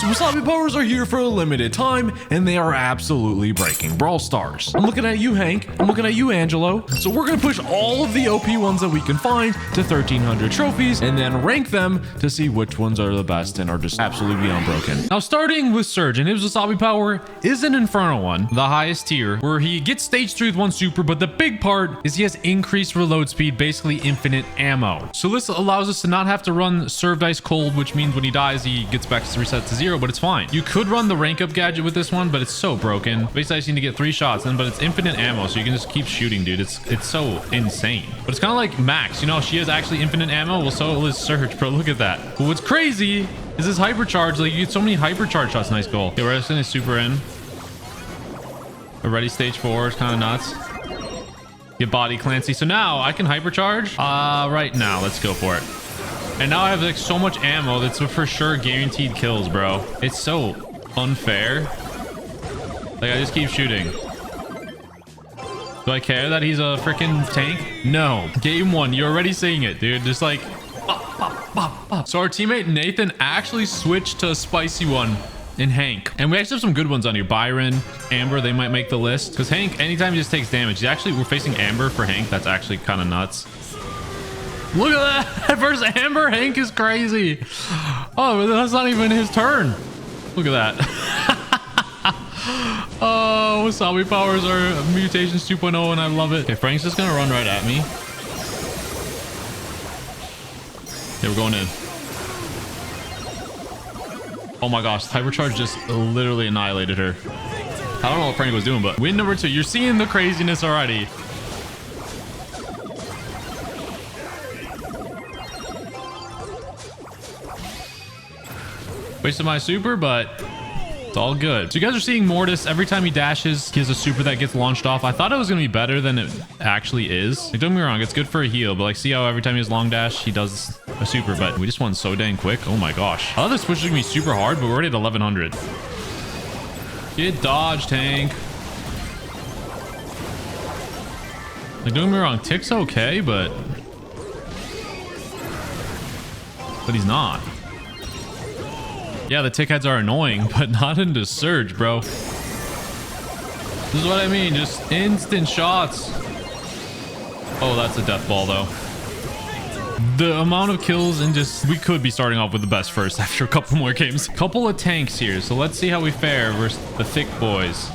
So Wasabi Powers are here for a limited time, and they are absolutely breaking Brawl Stars. I'm looking at you, Hank. I'm looking at you, Angelo. So we're gonna push all of the OP ones that we can find to 1,300 trophies, and then rank them to see which ones are the best and are just absolutely unbroken. Now, starting with Serge, and his Wasabi Power is an Infernal one, the highest tier, where he gets stage 3 with 1 super, but the big part is he has increased reload speed, basically infinite ammo. So this allows us to not have to run served ice cold, which means when he dies, he gets back to reset to 0, but it's fine. You could run the rank up gadget with this one, but it's so broken. Basically, I just need to get 3 shots in, but it's infinite ammo, so you can just keep shooting, dude. It's so insane. But it's kind of like Max. You know, she has actually infinite ammo. Well, so is Serge, bro. Look at that. But what's crazy is this hypercharge. Like, you get so many hypercharge shots. Nice goal. Okay, we're just gonna super in. Already stage 4. It's kind of nuts. Get body Clancy. So now I can hypercharge right now. Let's go for it. And now I have like so much ammo that's for sure guaranteed kills, bro. It's so unfair. Like, I just keep shooting. Do I care that he's a freaking tank? No. Game 1, you're already seeing it, dude. Just like bop, bop, bop, bop. So our teammate Nathan actually switched to a spicy one in Hank, and we actually have some good ones on here. Byron, Amber, they might make the list, because Hank, anytime he just takes damage, we're facing Amber for Hank. That's actually kind of nuts. Look at that. Versus Amber, Hank is crazy. Oh, that's not even his turn. Look at that. Oh, Wasabi Powers are mutations 2.0, and I love it. Okay, Frank's just gonna run right at me. Okay, we're going in. Oh my gosh, hypercharge just literally annihilated her. I don't know what Frank was doing, but win number 2. You're seeing the craziness already. Wasted my super, but it's all good. So you guys are seeing Mortis. Every time he dashes, he has a super that gets launched off. I thought it was going to be better than it actually is. Like, don't get me wrong, it's good for a heal, but like, see how every time he has long dash, he does a super, but we just won so dang quick. Oh my gosh. I thought this switch was going to be super hard, but we're already at 1,100. Get dodged, Tank. Like, don't get me wrong, Tick's okay, but he's not. Yeah, the tick heads are annoying, but not into Serge, bro. This is what I mean. Just instant shots. Oh, that's a death ball, though. The amount of kills and just... We could be starting off with the best first after a couple more games. Couple of tanks here, so let's see how we fare versus the thick boys.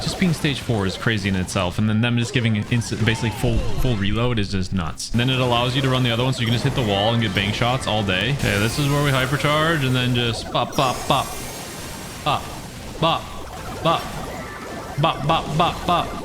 Just being stage 4 is crazy in itself, and then them just giving an instant, basically full reload is just nuts. And then it allows you to run the other one, so you can just hit the wall and get bang shots all day. Okay, this is where we hypercharge, and then just bop, bop, bop, bop, bop, bop, bop, bop, bop, bop.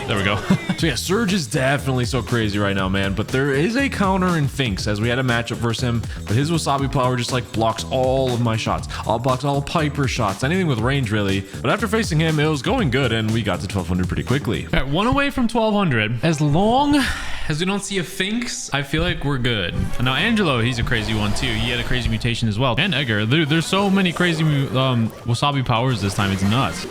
There we go. So yeah, Serge is definitely so crazy right now, man. But there is a counter in Finks, as we had a matchup versus him. But his Wasabi Power just like blocks all of my shots. I'll block all Piper shots, anything with range really. But after facing him, it was going good, and we got to 1,200 pretty quickly. All right, 1 away from 1,200. As long as we don't see a Finks, I feel like we're good. And now Angelo, he's a crazy one too. He had a crazy mutation as well. And Edgar, there's so many crazy Wasabi Powers this time. It's nuts.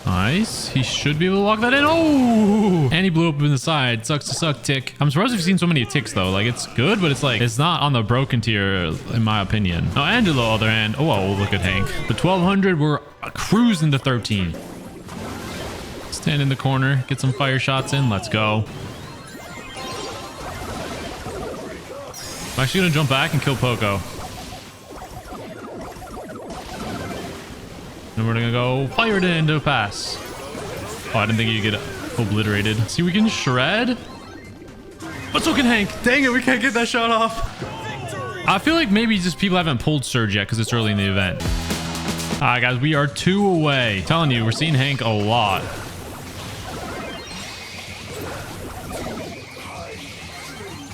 Nice. He should be able to lock that in. Oh! And he blew up in the side. Sucks to suck, Tick. I'm surprised we've seen so many ticks, though. Like, it's good, but it's like, it's not on the broken tier, in my opinion. Now, Angelo, on the other hand. Oh, look at Hank. The 1,200, we're cruising to 13. Stand in the corner. Get some fire shots in. Let's go. I'm actually going to jump back and kill Poco. And we're gonna go fire it into pass. Oh, I didn't think you could get obliterated. See, we can shred. But so can Hank. Dang it, we can't get that shot off. I feel like maybe just people haven't pulled Serge yet because it's early in the event. All right, guys, we are 2 away. I'm telling you, we're seeing Hank a lot.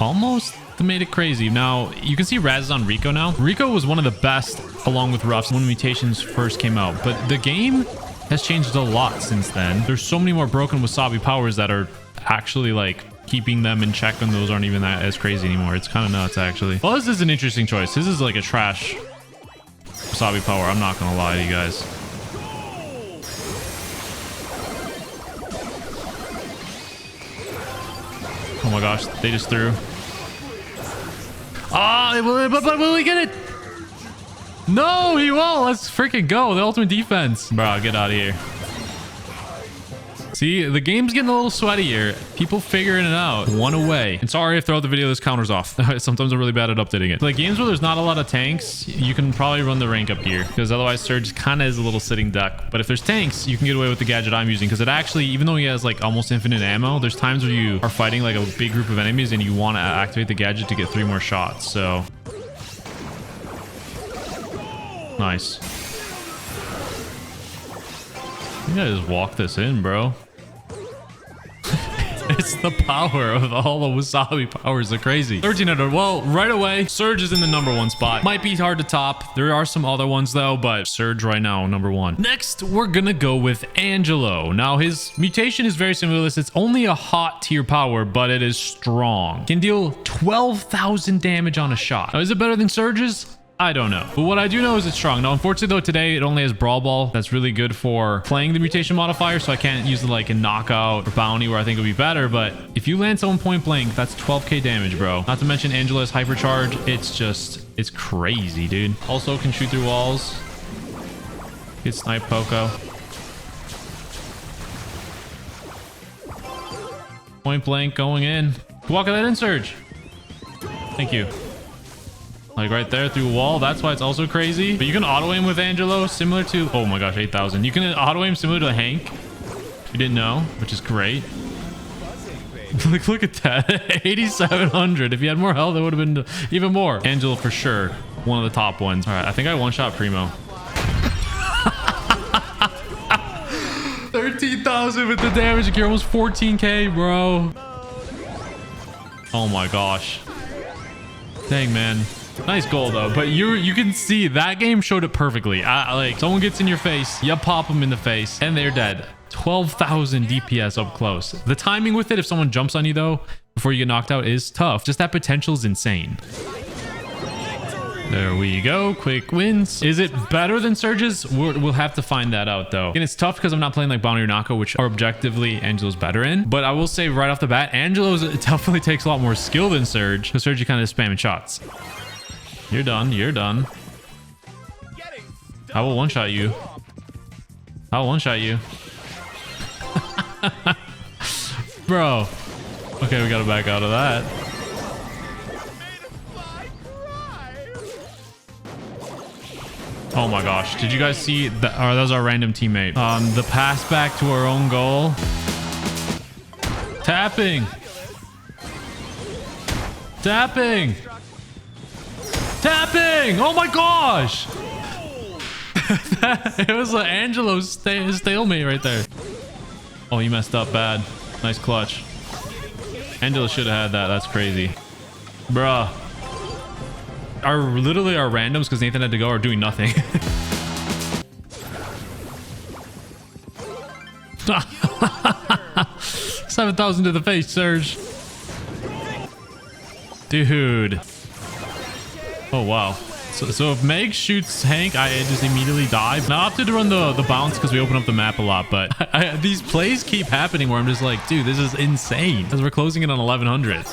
Almost made it crazy. Now you can see Raz is on Rico now. Rico was one of the best along with Ruffs when mutations first came out, but the game has changed a lot since then. There's so many more broken Wasabi Powers that are actually like keeping them in check, and those aren't even that as crazy anymore. It's kind of nuts, actually. Well, this is an interesting choice. This is like a trash Wasabi Power, I'm not gonna lie to you guys. Oh my gosh, they just threw. Ah, but will he get it? No, he won't. Let's freaking go. The ultimate defense. Bro, get out of here. See, the game's getting a little sweaty here. People figuring it out. One away. And sorry if throughout the video this counter's off. Sometimes I'm really bad at updating it. Like games where there's not a lot of tanks, you can probably run the rank up here because otherwise Serge kind of is a little sitting duck. But if there's tanks, you can get away with the gadget I'm using because it actually, even though he has like almost infinite ammo, there's times where you are fighting like a big group of enemies and you want to activate the gadget to get 3 more shots. So nice. You gotta just walk this in, bro. It's the power of all the wasabi powers. They're crazy. 1300. Well, right away, Serge is in the #1 spot. Might be hard to top. There are some other ones though, but Serge right now, #1. Next, we're gonna go with Angelo. Now, his mutation is very similar to this. It's only a hot tier power, but it is strong. Can deal 12,000 damage on a shot. Now, is it better than Serge's? I don't know. But what I do know is it's strong. Now, unfortunately, though, today it only has Brawl Ball. That's really good for playing the mutation modifier, so I can't use it like in Knockout or Bounty where I think it would be better. But if you land someone point blank, that's 12k damage, bro. Not to mention Angelo's Hypercharge. It's crazy, dude. Also can shoot through walls. Get snipe Poco. Point blank going in. Walk that in, Serge. Thank you. Like right there through a wall. That's why it's also crazy. But you can auto aim with Angelo similar to, oh my gosh, 8,000. You can auto aim similar to Hank. You didn't know, which is great. Like, look at that. 8,700. If you had more health, it would have been even more. Angelo for sure. One of the top ones. All right, I think I one-shot Primo. 13,000 with the damage. You're almost 14k, bro. Oh my gosh. Dang, man. Nice goal though, but you can see that game showed it perfectly. Like someone gets in your face, you pop them in the face, and they're dead. 12,000 DPS up close. The timing with it, if someone jumps on you though, before you get knocked out, is tough. Just that potential is insane. There we go. Quick wins. Is it better than Serge's? We'll have to find that out though. And it's tough because I'm not playing like Bounty or Knockout, which are objectively Angelo's better in. But I will say right off the bat, Angelo's definitely takes a lot more skill than Serge. Because Serge, you kind of just spamming shots. You're done. You're done. I will one-shot you. I'll one-shot you. Bro. Okay, we gotta back out of that. Oh my gosh. Did you guys see that? Oh, that was our random teammate. The pass back to our own goal. Tapping. Tapping. Tapping! Oh my gosh! It was an Angelo stalemate right there. Oh, you messed up bad. Nice clutch. Angelo should have had that. That's crazy. Bruh. Literally our randoms, because Nathan had to go, are doing nothing. $7,000 to the face, Serge. Dude. Oh, wow. So if Meg shoots Hank, I just immediately die. Now I opted to run the bounce because we open up the map a lot, but these plays keep happening where I'm just like, dude, this is insane. Because we're closing it on 1,100.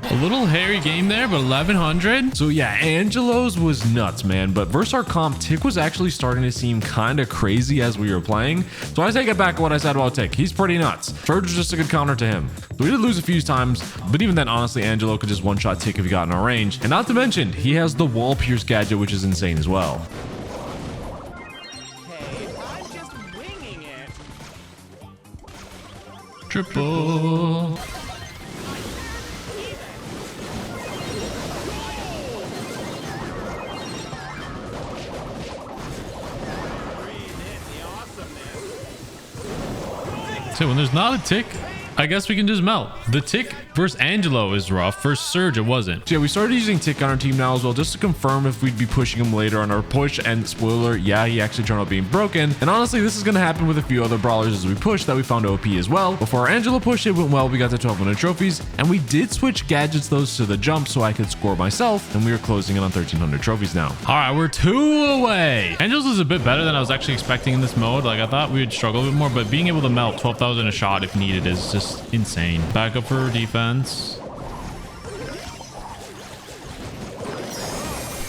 A little hairy game there, but 1,100. So yeah, Angelo's was nuts, man. But versus our comp, Tick was actually starting to seem kind of crazy as we were playing. So I take it back what I said about Tick. He's pretty nuts. Serge was just a good counter to him. So we did lose a few times, but even then, honestly, Angelo could just one-shot Tick if he got in our range. And not to mention, he has the wall pierce gadget, which is insane as well. Hey, I'm just winging it. Triple. So when there's not a Tick, I guess we can just melt. The tick versus Angelo is rough. Versus Serge, it wasn't. So yeah, we started using Tick on our team now as well, just to confirm if we'd be pushing him later on our push. And spoiler, yeah, he actually turned out being broken. And honestly, this is going to happen with a few other brawlers as we push that we found OP as well. Before our Angelo push, it went well. We got to 1200 trophies, and we did switch gadgets those to the jump so I could score myself, and we are closing in on 1300 trophies now. All right, we're 2 away. Angelo's is a bit better than I was actually expecting in this mode. Like, I thought we would struggle a bit more, but being able to melt 12,000 a shot if needed is just insane. Back up for defense.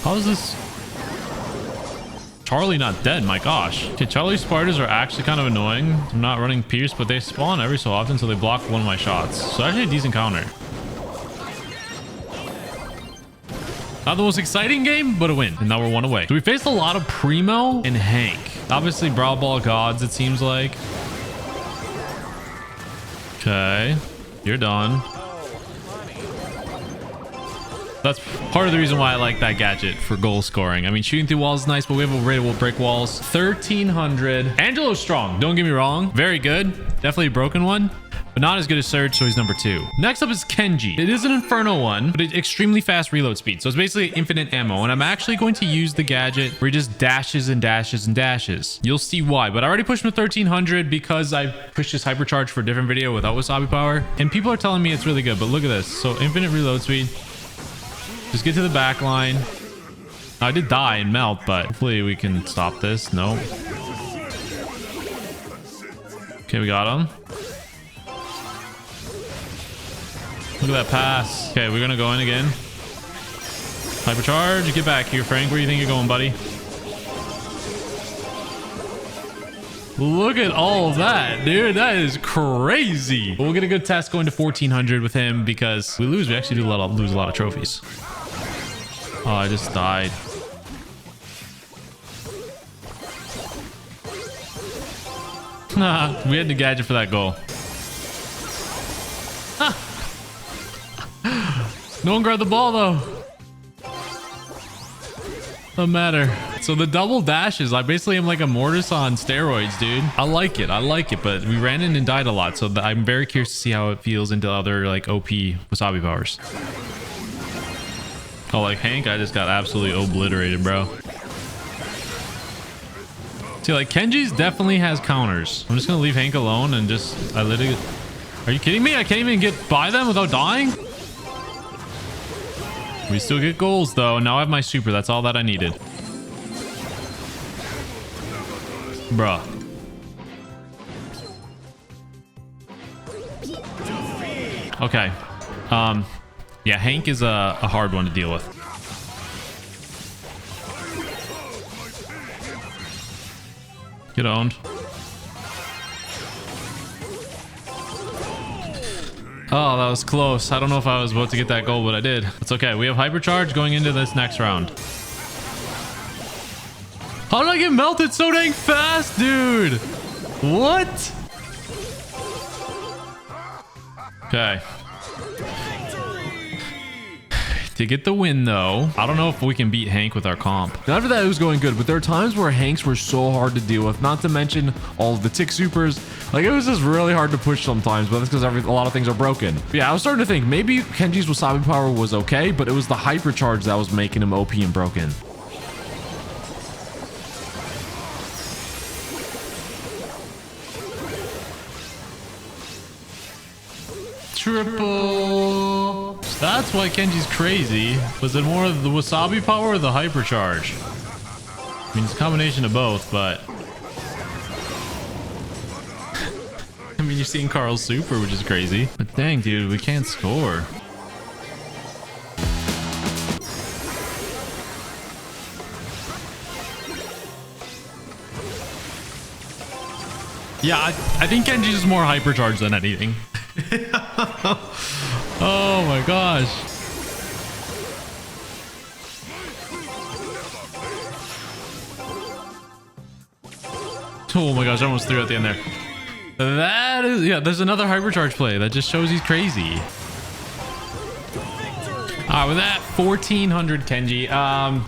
How is this? Charlie not dead, my gosh. Okay, Charlie spiders are actually kind of annoying. I'm not running Pierce, but they spawn every so often, so they block one of my shots. So actually a decent counter. Not the most exciting game, but a win. And now we're 1 away. So we faced a lot of Primo and Hank. Obviously, Brawl Ball gods, it seems like. Okay, you're done. That's part of the reason why I like that gadget for goal scoring. I mean, shooting through walls is nice, but we have a rate to break walls. 1300. Angelo's strong. Don't get me wrong. Very good. Definitely a broken one, but not as good as Serge, so he's number 2. Next up is Kenji. It is an Inferno one, but it's extremely fast reload speed. So it's basically infinite ammo. And I'm actually going to use the gadget where he just dashes and dashes and dashes. You'll see why, but I already pushed him to 1300 because I pushed his hypercharge for a different video without Wasabi Power. And people are telling me it's really good, but look at this. So infinite reload speed. Just get to the back line. I did die and melt, but hopefully we can stop this. No. Okay, we got him. Look at that pass. Okay, we're gonna go in again. Hypercharge. Get back here, Frank. Where do you think you're going, buddy? Look at all of that, dude. That is crazy. But we'll get a good test going to 1400 with him because we lose. We actually do lose a lot of trophies. Oh, I just died. Nah, we had the gadget for that goal. No one grabbed the ball though. Doesn't matter. So the double dashes, I basically am like a Mortis on steroids, dude. I like it, but we ran in and died a lot, so I'm very curious to see how it feels into other like OP Wasabi powers. Oh, like Hank, I just got absolutely obliterated, bro. See, like Kenji's definitely has counters. I'm just gonna leave Hank alone and just, I literally, are you kidding me? I can't even get by them without dying? We still get goals though. Now I have my super. That's all that I needed. Bruh. Okay. Yeah, Hank is a hard one to deal with. Get owned. Oh, that was close. I don't know if I was about to get that goal, but I did. It's okay. We have hypercharge going into this next round. How did I get melted so dang fast, dude? What? Okay. To get the win, though, I don't know if we can beat Hank with our comp. And after that, it was going good, but there are times where Hanks were so hard to deal with, not to mention all of the tick supers. Like, it was just really hard to push sometimes, but that's because a lot of things are broken. But yeah, I was starting to think maybe Kenji's Wasabi Power was okay, but it was the hypercharge that was making him OP and broken. Triple. That's why Kenji's crazy. Was it more of the Wasabi Power or the hypercharge? I mean, it's a combination of both, but I mean, you're seeing Carl's super, which is crazy. But dang, dude, we can't score. Yeah, I think Kenji's is more hypercharged than anything. Oh my gosh. Oh my gosh, I almost threw it at the end there. That is, yeah, there's another hypercharge play that just shows he's crazy. All right, with that 1400 Kenji, I'm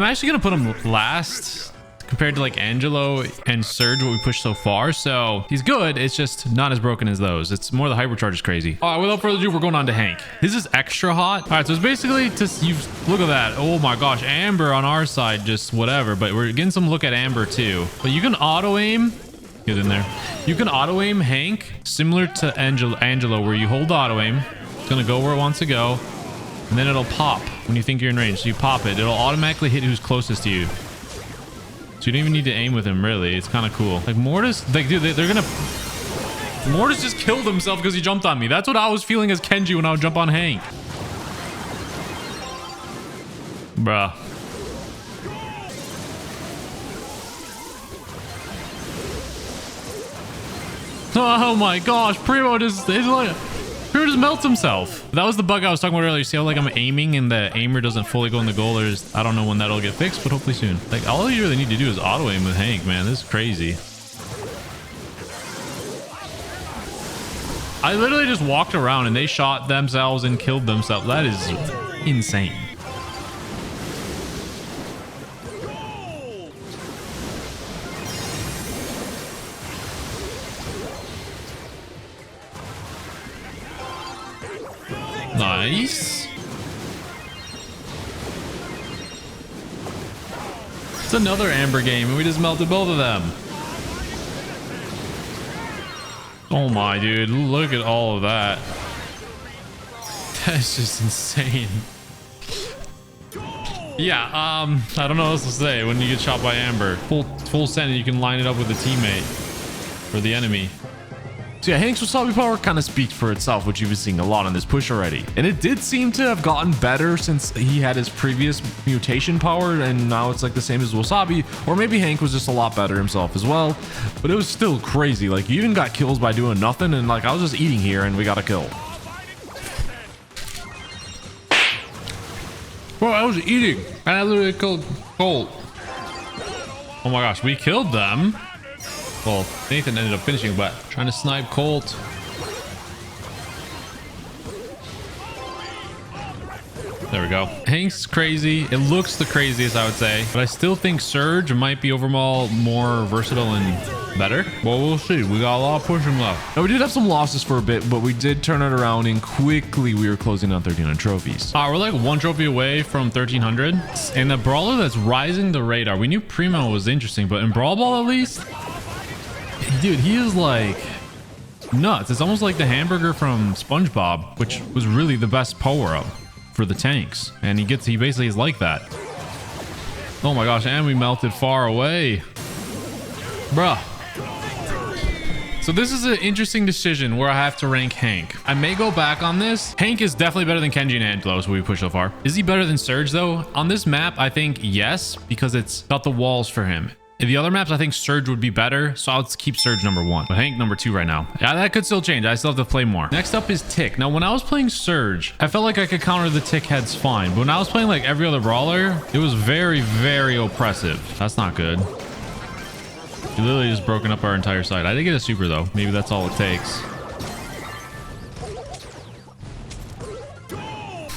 actually gonna put him last compared to like Angelo and Serge, what we pushed so far. So he's good. It's just not as broken as those. It's more the hypercharge is crazy. All right, without further ado, we're going on to Hank. This is extra hot. All right, so it's basically just you look at that. Oh my gosh, Amber on our side, just whatever. But we're getting some look at Amber too. But you can auto aim. Get in there. You can auto aim Hank similar to Angelo, where you hold auto aim. It's gonna go where it wants to go, and then it'll pop when you think you're in range. So you pop it. It'll automatically hit who's closest to you. So you don't even need to aim with him, really. It's kind of cool. Like Mortis, like dude, they're gonna. Mortis just killed himself because he jumped on me. That's what I was feeling as Kenji when I would jump on Hank. Bruh. Oh my gosh, Primo just melts himself. That was the bug I was talking about earlier. See how like I'm aiming and the aimer doesn't fully go in the goal? I don't know when that'll get fixed, but hopefully soon. Like all you really need to do is auto aim with Hank, man. This is crazy. I literally just walked around and they shot themselves and killed themselves. That is insane. Nice. It's another Amber game and we just melted both of them. Oh my dude, look at all of that. That's just insane. Yeah, I don't know what else to say when you get shot by Amber. Full send and you can line it up with a teammate for the enemy. So yeah, Hank's Wasabi Power kind of speaks for itself, which you've been seeing a lot on this push already. And it did seem to have gotten better since he had his previous mutation power, and now it's like the same as Wasabi, or maybe Hank was just a lot better himself as well. But it was still crazy. Like, you even got kills by doing nothing, and like, I was just eating here, and we got a kill. Bro, I was eating, and I literally killed Colt. Oh my gosh, we killed them. Well, Nathan ended up finishing, but trying to snipe Colt. There we go. Hank's crazy. It looks the craziest, I would say, but I still think Serge might be overall more versatile and better. Well, we'll see. We got a lot of pushing left. Now, we did have some losses for a bit, but we did turn it around, and quickly we were closing on 1,300 trophies. We're like one trophy away from 1,300, and the brawler that's rising the radar. We knew Primo was interesting, but in Brawl Ball at least, dude, he is like nuts. It's almost like the hamburger from SpongeBob, which was really the best power-up for the tanks, and he basically is like that. Oh my gosh, and we melted far away, bruh. So this is an interesting decision where I have to rank Hank. I may go back on this. Hank is definitely better than Kenji and Angelo, so we pushed so far. Is he better than Serge though? On this map, I think yes, because it's got the walls for him. In the other maps, I think Serge would be better, so I'll keep Serge number 1. But Hank number 2 right now. Yeah, that could still change. I still have to play more. Next up is Tick. Now, when I was playing Serge, I felt like I could counter the Tick heads fine. But when I was playing like every other brawler, it was very, very oppressive. That's not good. He literally just broken up our entire side. I did get a super though. Maybe that's all it takes.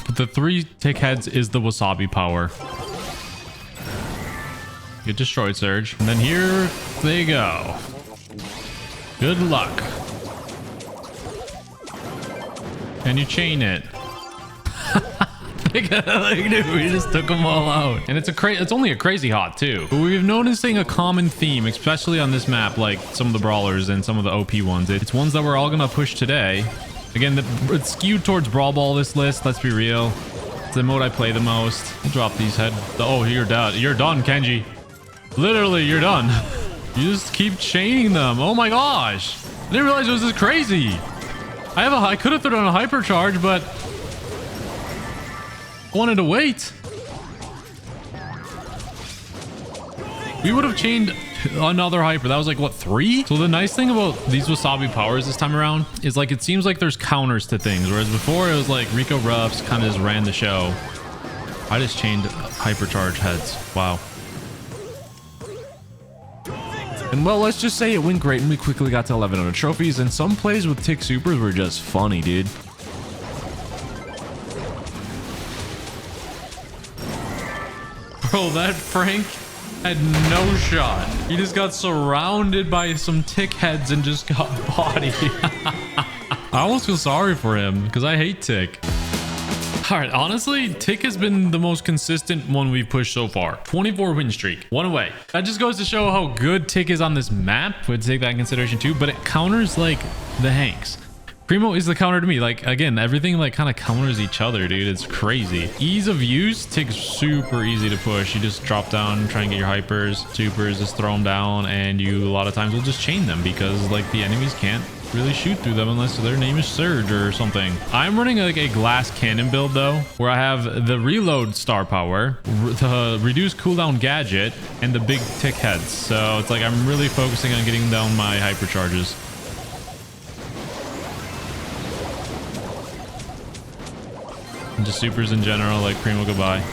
But the 3 Tick heads is the Wasabi Power. Get destroyed, Serge. And then here they go. Good luck. Can you chain it? Dude, we just took them all out. And it's only a crazy hot too. But we've noticing a common theme, especially on this map, like some of the brawlers and some of the OP ones. It's ones that we're all gonna push today. Again, it's skewed towards Brawl Ball, this list, let's be real. It's the mode I play the most. I'll drop these head. Oh, you're done. You're done, Kenji. Literally, you're done. You just keep chaining them. Oh my gosh. I didn't realize it was this crazy. I could have thrown on a hypercharge, but I wanted to wait. We would have chained another hyper. That was like, what, 3? So the nice thing about these Wasabi Powers this time around is like, it seems like there's counters to things. Whereas before it was like Rico Ruffs kind of just ran the show. I just chained hypercharge heads. Wow. And well, let's just say it went great and we quickly got to 1,100 trophies, and some plays with Tick Supers were just funny, dude. Bro, that Frank had no shot. He just got surrounded by some tick heads and just got bodied. I almost feel sorry for him because I hate tick. All right, honestly, Tick has been the most consistent one we've pushed so far. 24 win streak, one away. That just goes to show how good Tick is on this map. We'd take that in consideration too, but it counters like the Hanks. Primo is the counter to me. Like, again, everything like kind of counters each other, dude. It's crazy. Ease of use, Tick's super easy to push. You just drop down, try and get your hypers, supers, just throw them down, and you a lot of times will just chain them because like the enemies can't really shoot through them unless their name is Serge or something. I'm running like a glass cannon build though, where I have the reload star power, the reduce cooldown gadget, and the big tick heads. So it's like I'm really focusing on getting down my hypercharges. And just supers in general, like Primo goodbye.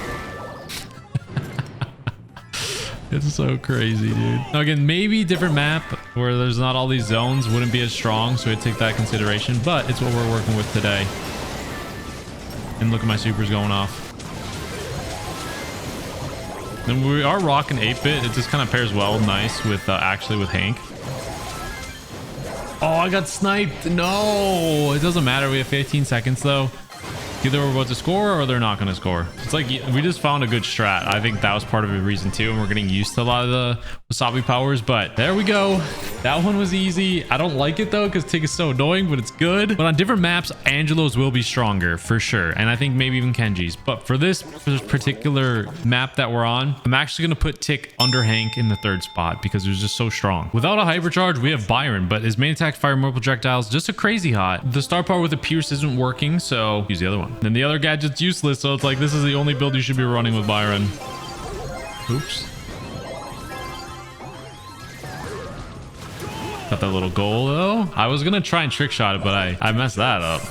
It's so crazy, dude. Now again, maybe different map where there's not all these zones wouldn't be as strong, so I'd take that consideration, but it's what we're working with today. And look at my supers going off. And we are rocking 8-bit. It just kind of pairs well nice with actually with Hank. Oh, I got sniped. No, it doesn't matter. We have 15 seconds though. Either we're about to score or they're not going to score. It's like we just found a good strat. I think that was part of the reason too, and we're getting used to a lot of the wasabi powers, but there we go. That one was easy. I don't like it though because Tick is so annoying, but it's good. But on different maps, Angelo's will be stronger for sure, and I think maybe even Kenji's. But for this particular map that we're on, I'm actually going to put Tick under Hank in the 3rd spot because it was just so strong. Without a hypercharge, we have Byron, but his main attack fire more projectiles, just a crazy hot. The star power with the Pierce isn't working, so use the other one. Then the other gadget's useless, so it's like this is the only build you should be running with Byron. Oops. Got that little goal though. I was gonna try and trick shot it, but I messed that up.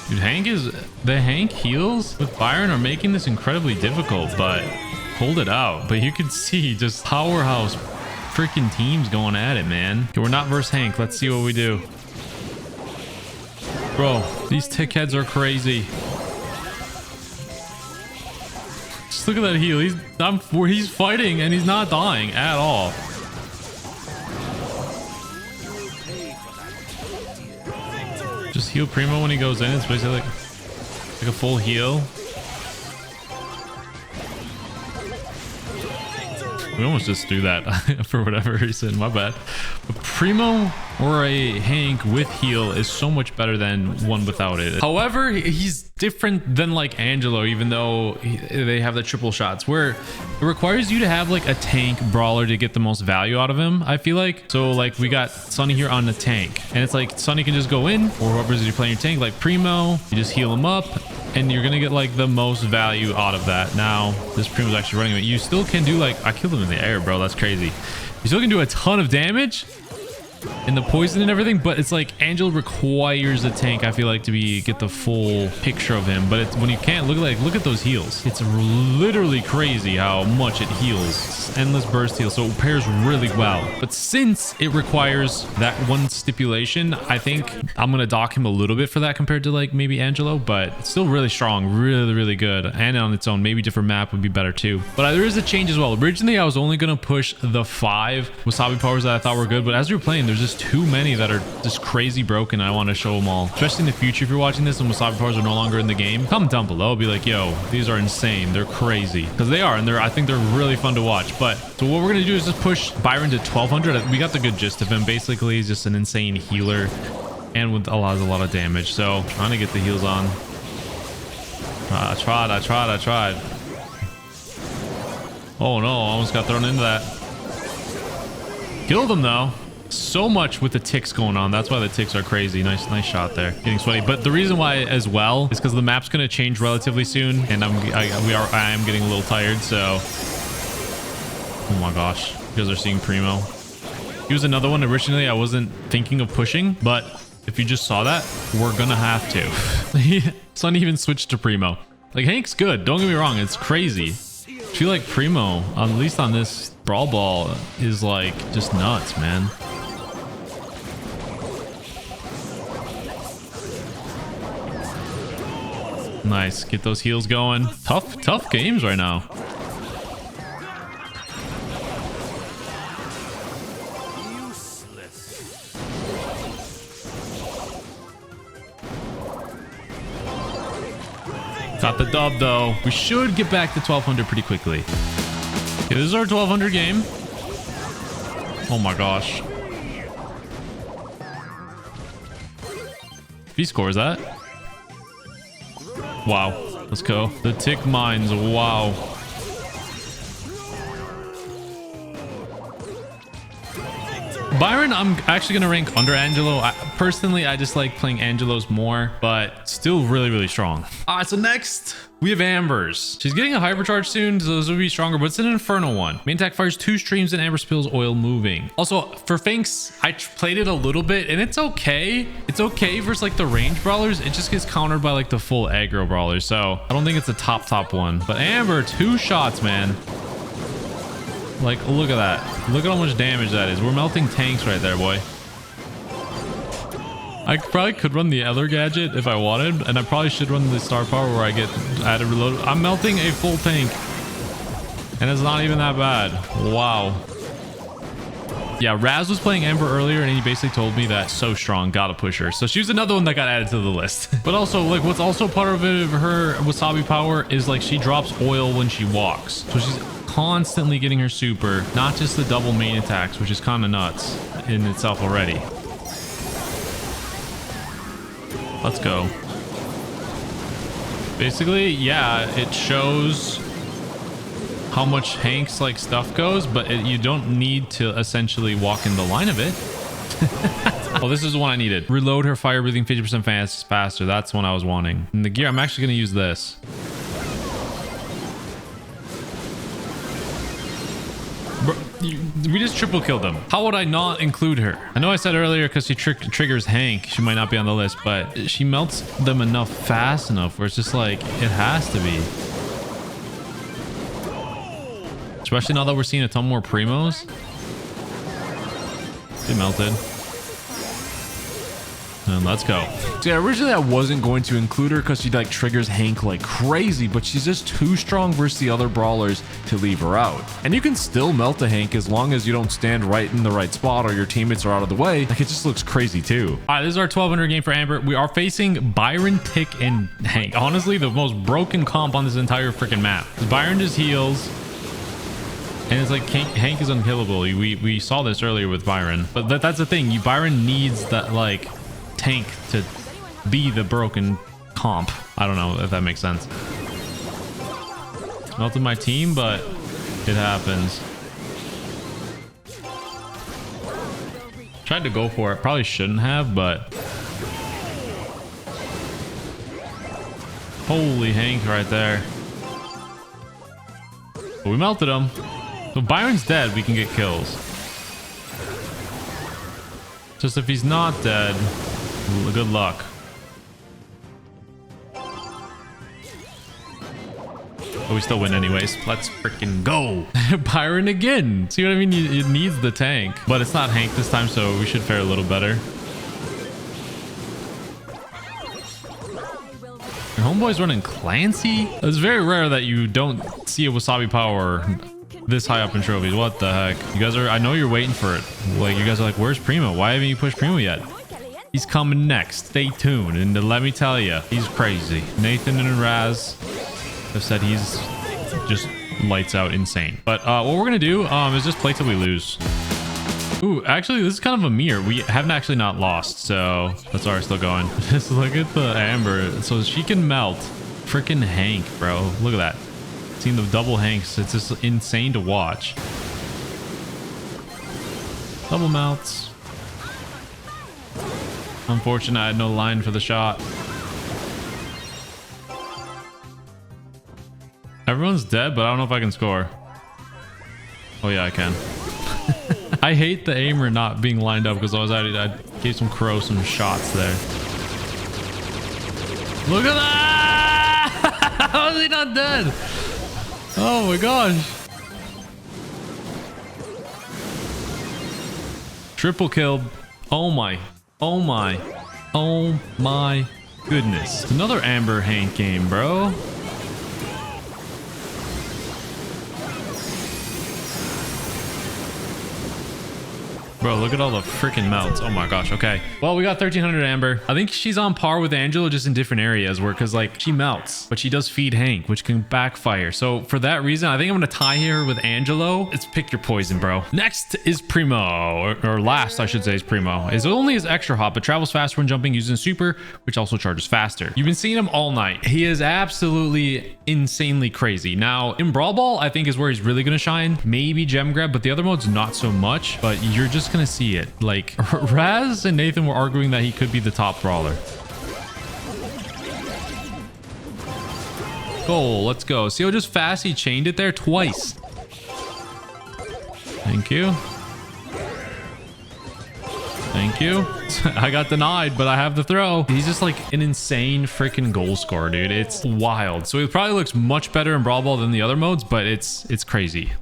Dude, the Hank heals with Byron are making this incredibly difficult, but hold it out. But you can see just powerhouse freaking teams going at it, man. Okay, we're not versus Hank. Let's see what we do. Bro, these tick heads are crazy. Just look at that heal. He's fighting and he's not dying at all. Just heal Primo when he goes in. It's basically like a full heal. We almost just do that for whatever reason. My bad. But Primo or a Hank with heal is so much better than one without it. However, he's different than like Angelo, even though they have the triple shots where it requires you to have like a tank brawler to get the most value out of him, I feel like. So like we got Sunny here on the tank, and it's like Sunny can just go in, or whoever's playing your tank, like Primo, you just heal him up, and you're gonna get like the most value out of that. Now this Primo's actually running it. You still can do like, I killed him in the air, bro. That's crazy. You still can do a ton of damage and the poison and everything, but it's like Angelo requires a tank, I feel like, to get the full picture of him. But it's when you can't look at those heals. It's literally crazy how much it heals. It's endless burst heal, so it pairs really well. But since it requires that one stipulation, I think I'm gonna dock him a little bit for that compared to like maybe Angelo, but it's still really strong, really good. And on its own, maybe different map would be better too. But there is a change as well. Originally I was only gonna push the 5 wasabi powers that I thought were good, but as we were playing, there's just too many that are just crazy broken. I want to show them all, especially in the future. If you're watching this and wasabi powers are no longer in the game, comment down below, be like, yo, these are insane, they're crazy, because they are, and I think they're really fun to watch. But so what we're gonna do is just push Byron to 1200. We got the good gist of him. Basically he's just an insane healer and with a lot of damage, so trying to get the heals on. I tried. Oh no, I almost got thrown into that. Killed him though. So much with the ticks going on. That's why the ticks are crazy. Nice shot there. Getting sweaty. But the reason why as well is because the map's going to change relatively soon, and I am getting a little tired. So, oh my gosh, you guys are seeing Primo. He was another one originally I wasn't thinking of pushing, but if you just saw that, we're gonna have to. Son even switched to Primo. Like Hank's good. Don't get me wrong. It's crazy. I feel like Primo, at least on this brawl ball, is like just nuts, man. Nice. Get those heals going. Tough games right now. Got the dub though. We should get back to 1200 pretty quickly. Okay, this is our 1200 game. Oh my gosh. If he scores that. Wow. Let's go. The tick mines. Wow. Byron, I'm actually going to rank under Angelo. Personally, I just like playing Angelo's more, but still really, really strong. All right, so next we have Amber's. She's getting a hypercharge soon, so this will be stronger, but it's an Inferno one. Main attack fires 2 streams and Amber spills oil moving. Also, for Finks, I played it a little bit, and it's okay. It's okay versus like the range brawlers. It just gets countered by like the full aggro brawlers, so I don't think it's a top one. But Amber, 2 shots, man. Like, look at that. Look at how much damage that is. We're melting tanks right there, boy. I probably could run the other gadget if I wanted, and I probably should run the star power where I get added reload. I'm melting a full tank, and it's not even that bad. Wow. Yeah, Raz was playing Amber earlier, and he basically told me that so strong, gotta push her. So she was another one that got added to the list. But also, like, what's also part of it, her Wasabi power is like she drops oil when she walks. So she's constantly getting her super, not just the double main attacks, which is kind of nuts in itself already. Let's go. Basically, yeah, it shows how much Hank's like stuff goes, but you don't need to essentially walk in the line of it. Oh, this is the one I needed. Reload her fire breathing 50% faster. That's one I was wanting. In the gear, I'm actually going to use this. Bro, we just triple killed them. How would I not include her? I know I said earlier because she triggers Hank, she might not be on the list, but she melts them enough fast enough where it's just like, it has to be. Especially now that we're seeing a ton more Primos. They melted. And let's go. So yeah, originally I wasn't going to include her because she like triggers Hank like crazy, but she's just too strong versus the other brawlers to leave her out. And you can still melt a Hank as long as you don't stand right in the right spot or your teammates are out of the way. Like, it just looks crazy too. All right, this is our 1200 game for Amber. We are facing Byron, Tick, and Hank. Honestly, the most broken comp on this entire freaking map. Byron just heals. And it's like Hank is unkillable. We saw this earlier with Byron. But that's the thing. Byron needs that like tank to be the broken comp. I don't know if that makes sense. Melted my team, but it happens. Tried to go for it. Probably shouldn't have, but holy Hank right there. But we melted him. So Byron's dead, we can get kills. Just if he's not dead, good luck. But we still win anyways. Let's freaking go. Byron again. See what I mean? It needs the tank. But it's not Hank this time, so we should fare a little better. Your homeboy's running Clancy? It's very rare that you don't see a Wasabi power this high up in trophies. What the heck? You guys are, I know you're waiting for it. Like, you guys are like, where's Primo? Why haven't you pushed Primo yet? He's coming next. Stay tuned. And let me tell you, he's crazy. Nathan and Raz have said he's just lights out insane. But what we're going to do is just play till we lose. Ooh, actually, this is kind of a mirror. We haven't actually not lost, so that's alright, still going. Just look at the Amber. So she can melt freaking Hank, bro. Look at that. Seeing the double Hanks, it's just insane to watch. Double melts. Unfortunate, I had no line for the shot. Everyone's dead, but I don't know if I can score. Oh yeah, I can. I hate the aimer not being lined up because I gave some crow some shots there. Look at that! How is he not dead? Oh my gosh. Triple killed. Oh my. Oh my. Oh my goodness. Another Amber Hank game, bro. Bro, look at all the freaking melts. Oh my gosh. Okay. Well, we got 1300 Amber. I think she's on par with Angelo, just in different areas where, because like she melts, but she does feed Hank, which can backfire. So for that reason, I think I'm going to tie her with Angelo. Let's pick your poison, bro. Next is Primo, or last, I should say, is Primo. Is only his extra hop, but travels faster when jumping using super, which also charges faster. You've been seeing him all night. He is absolutely insanely crazy. Now, in Brawl Ball, I think is where he's really going to shine. Maybe Gem Grab, but the other modes, not so much. But you're just gonna see it. Like Raz and Nathan were arguing that he could be the top brawler. Goal, let's go. See how just fast he chained it there twice. Thank you. Thank you. I got denied, but I have the throw. He's just like an insane freaking goal scorer, dude. It's wild. So he probably looks much better in Brawl Ball than the other modes, but it's crazy.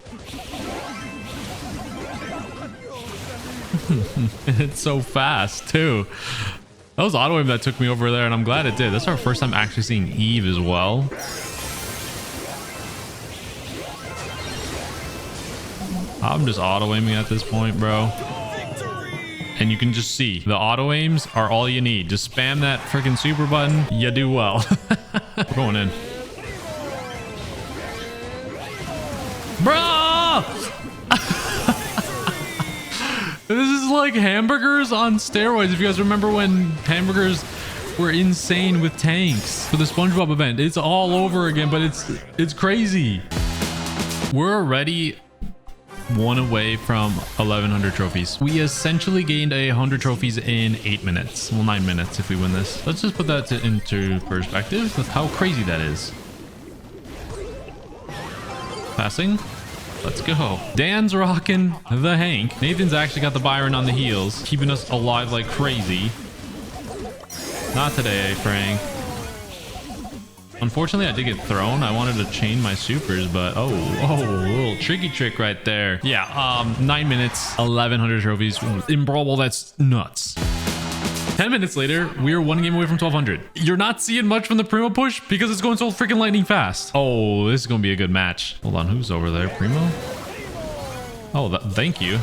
It's so fast too. That was auto aim that took me over there, and I'm glad it did. That's our first time actually seeing Eve as well. I'm just auto aiming at this point, bro. And you can just see the auto aims are all you need. Just spam that freaking super button. You do well. We're going in. Bro! This is like hamburgers on steroids. If you guys remember when hamburgers were insane with tanks for the SpongeBob event, it's all over again, but it's crazy. We're already one away from 1100 trophies. We essentially gained 100 trophies in 8 minutes. Well, 9 minutes if we win this. Let's just put that into perspective with how crazy that is. Passing. Let's go. Dan's rocking the Hank. Nathan's actually got the Byron on the heels, keeping us alive like crazy. Not today, Frank. Unfortunately, I did get thrown. I wanted to chain my supers, but oh, a little tricky trick right there. Yeah, 9 minutes, 1100 trophies. In Brawl Ball, that's nuts. 10 minutes later, we are 1 game away from 1200. You're not seeing much from the Primo push because it's going so freaking lightning fast. Oh, this is going to be a good match. Hold on, who's over there? Primo? Oh, thank you.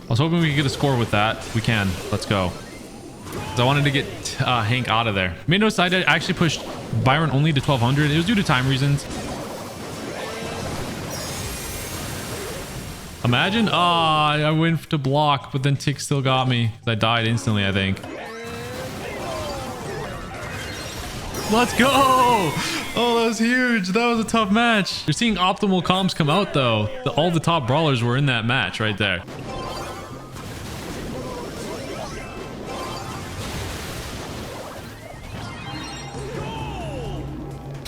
I was hoping we could get a score with that. We can. Let's go. So I wanted to get Hank out of there. Made no side. I actually pushed Byron only to 1200. It was due to time reasons. Imagine, I went to block, but then Tick still got me. I died instantly, I think. Let's go! Oh, that was huge. That was a tough match. You're seeing optimal comms come out, though. All the top brawlers were in that match right there.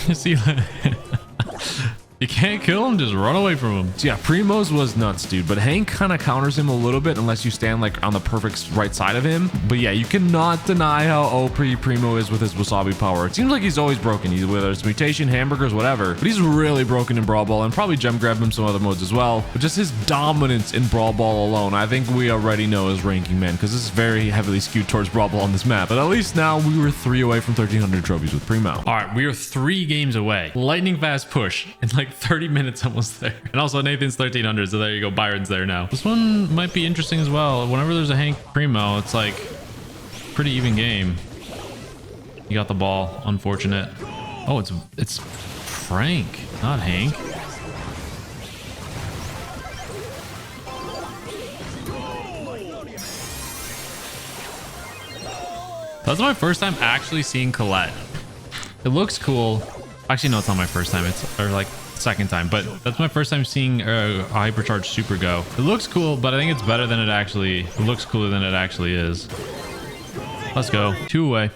You see that? You can't kill him, just run away from him. So yeah, Primo's was nuts, dude, but Hank kind of counters him a little bit unless you stand like on the perfect right side of him. But yeah, you cannot deny how OP Primo is with his Wasabi Power. It seems like he's always broken, whether it's mutation, hamburgers, whatever. But he's really broken in Brawl Ball, and probably Gem Grab him some other modes as well. But just his dominance in Brawl Ball alone, I think we already know his ranking, man, because this is very heavily skewed towards Brawl Ball on this map. But at least now we were 3 away from 1300 trophies with Primo. All right, we are 3 games away. Lightning fast push in like 30 minutes almost there. And also Nathan's 1300, so there you go. Byron's there now. This one might be interesting as well. Whenever there's a Hank Primo, it's like pretty even game. You got the ball. Unfortunate. Oh, it's Frank, not Hank. That's my first time actually seeing Colette. It looks cool. Actually, no, it's not my first time. It's like second time, but that's my first time seeing a hypercharged super go. It looks cool, but I think it's better than it looks cooler than it actually is. Let's go. 2 away.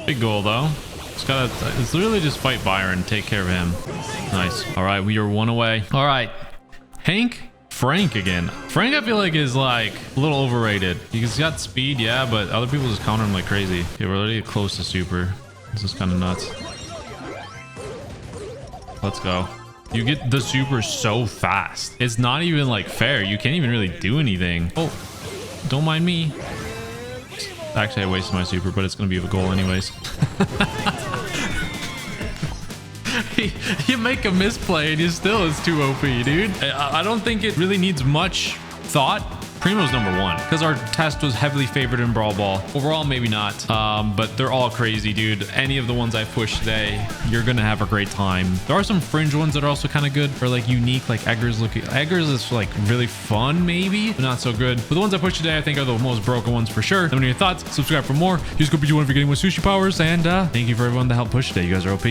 Big goal though. It's literally just fight Byron, take care of him. Nice. All right, we are 1 away. All right, Hank Frank again. Frank, I feel like, is like a little overrated. He's got speed, yeah, but other people just counter him like crazy. Okay, we're already close to super. This is kind of nuts. Let's go. You get the super so fast. It's not even like fair. You can't even really do anything. Oh, don't mind me. Actually, I wasted my super, but it's going to be a goal anyways. You make a misplay and you still is too OP, dude. I don't think it really needs much thought. Primo's number one because our test was heavily favored in Brawl Ball. Overall, maybe not, but they're all crazy, dude. Any of the ones I pushed today, you're gonna have a great time. There are some fringe ones that are also kind of good or like unique, like Eggers. Eggers is like really fun, maybe, but not so good. But the ones I pushed today, I think, are the most broken ones for sure. Let me know your thoughts. Subscribe for more. Use code PG1 if you're getting with sushi powers, and thank you for everyone that helped push today. You guys are OP.